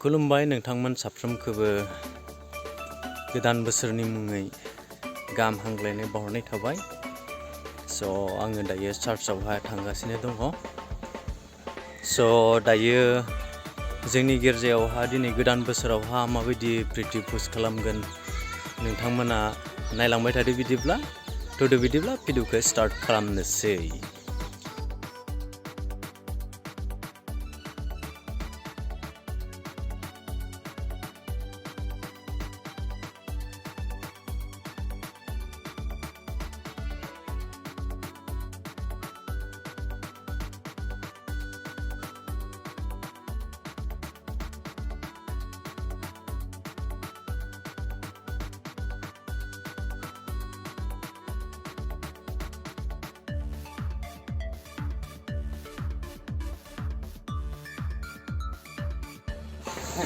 Khulumbai Nwngthangmwn Safrwmkoubw Gwdan Bwswrni mungwi Gaham Hamglainai बावहरनाय thabai. So आङो दायो चार्चआवहाय थांगासिनो दङ. So दायो जोंनि गिर्जायावहा दिनै गोदान बोसोरावहा माबायदि प्रिटि पुज खालामगोन नोंथांमोना नायलांबाय थादो बिदिब्ला भिडिअखौ स्टार्ट खालामनोसै.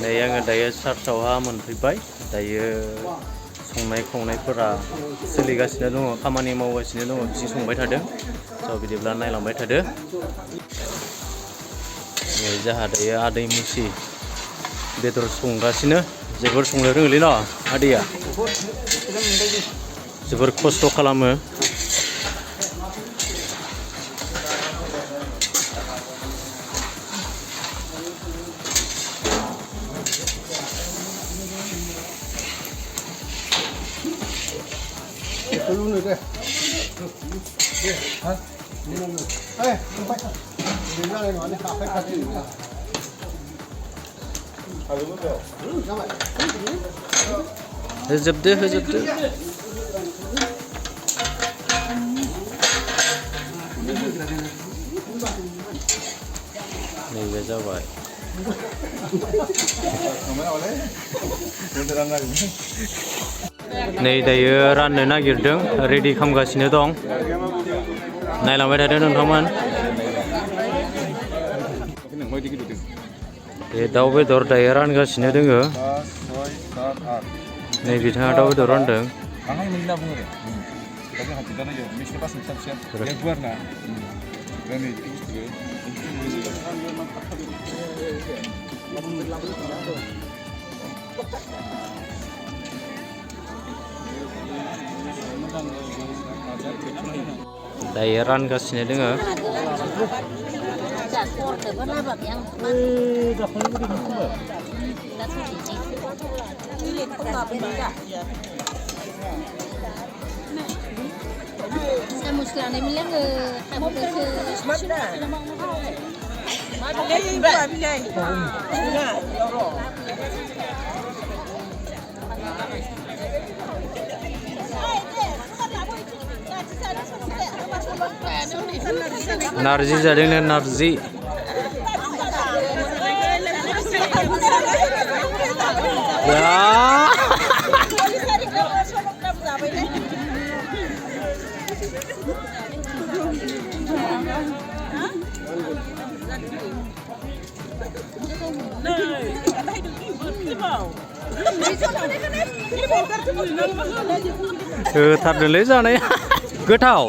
नै आङो दायो चार्चआवहा मोनफैबाय. दायो संनाय खावनायफोरा सोलिगासिनो दङ, खामानि मावगासिनो दङ, बिसि संबाय थादों. स' बिदिब्ला नायलांबाय थादो. नै जाहा दायो आदै मुसि बेदर संगासिनो. जोबोर संनो रोङोलै न' आदैया, जोबोर खस्थ' खालामो. Hoजोबदो. नैबे जाबाय. नै दायो राननो नागिरदों, रेडि खालामगासिनो दं. नायलांबाय थादो नोंथांमोन. बे दाउ बेदर दायो रानगासिनो दोङो. नै बिथाङा दाउ बेदर रानदों. दायो रानगासिनो दोङो. नारजि जादों ना नारजि. होथारदोंलै जानाया. गोथाव.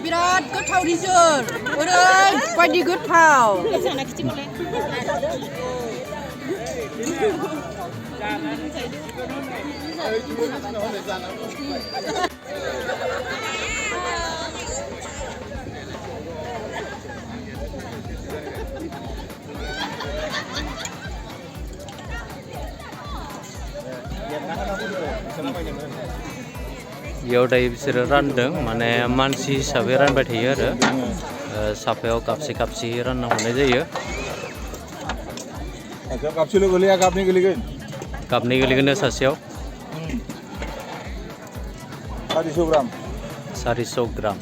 बिराद गोथाव रिजोर. ओरैबायदि गोथाव. बेयाव दायो बिसोरो रानदों, माने मानसि हिसाबै रानबाय थायो आरो साफायाव कापसे रानना हरनाय जायो. कापनै गोलैगोन सासेयाव 400 ग्राम.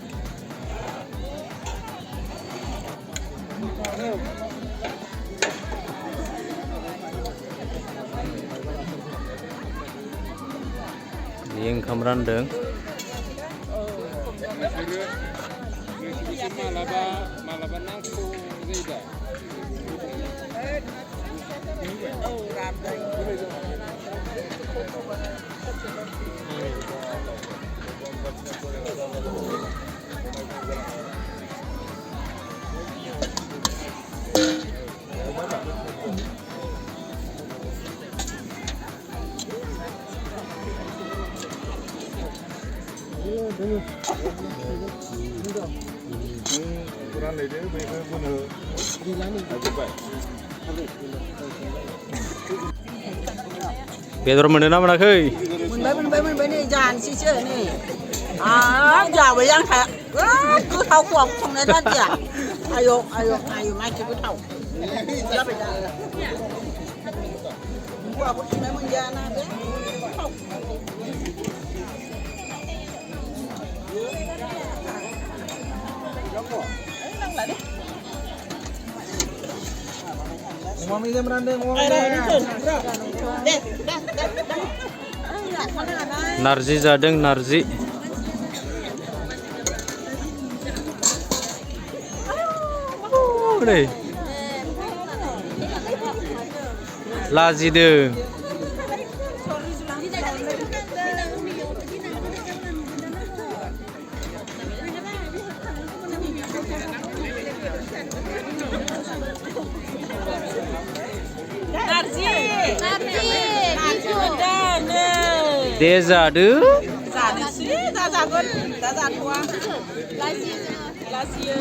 बे ओंखाम रानदों. Bedor mono monakhै? Moनबाय नै जानोसैसो नै. जाबाय आं गोथाव खम संनाय जादिया. आयौ मानसि गोथाव. जाबाय दा. बुआबो संनाय मोनजायाना बे. Narji jadeng narji. Đây. Lazideng. Dezadu? जानोसै दा जागोन दा जाथ'आ. लासियो.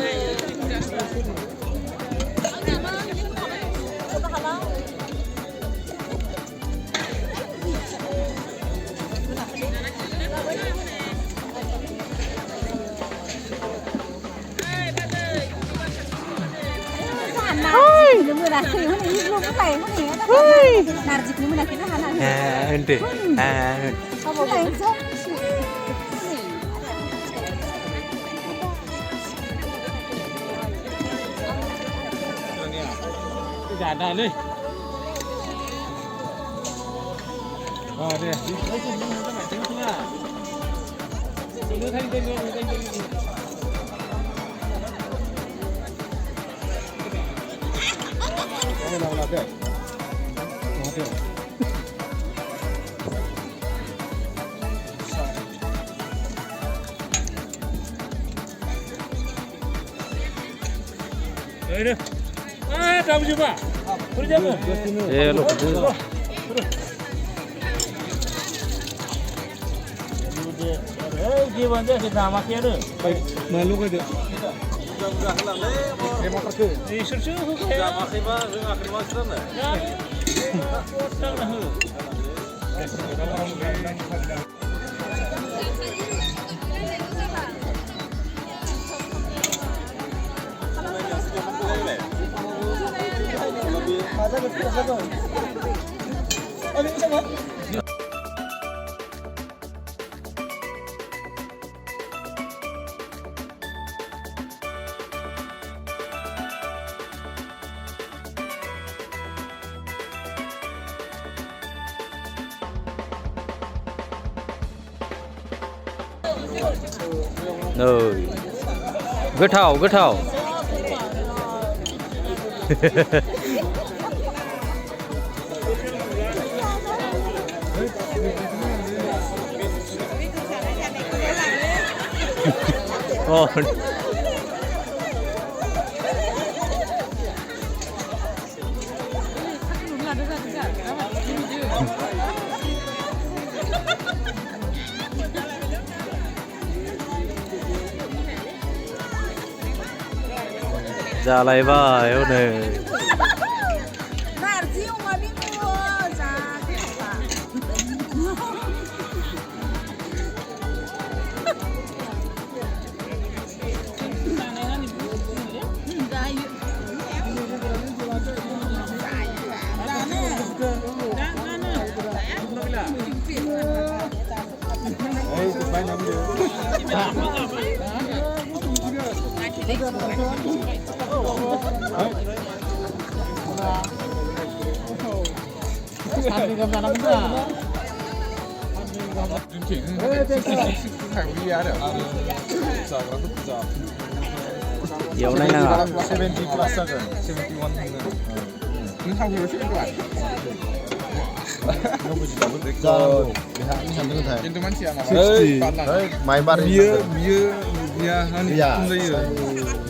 Ente. Ada nih. Oh deh, kamu coba. Kerja bu. Lo. Gimana sih sama kira? Malu kan dia. Rồi. Gothảo. Ra lại vào yêu này. Dầu này nào? 70 plus aja, 71 Nwngthangmwna sih kuat. Itu manusia Mai bar dia hani kumlaiyo.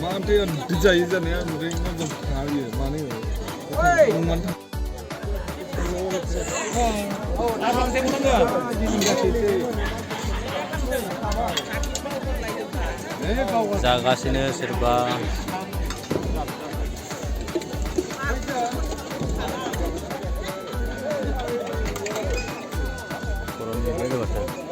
Mantean dijai jane amre ngom khaiyo mane. Oh, abang saya punya. जागासिनो सोरबा गरम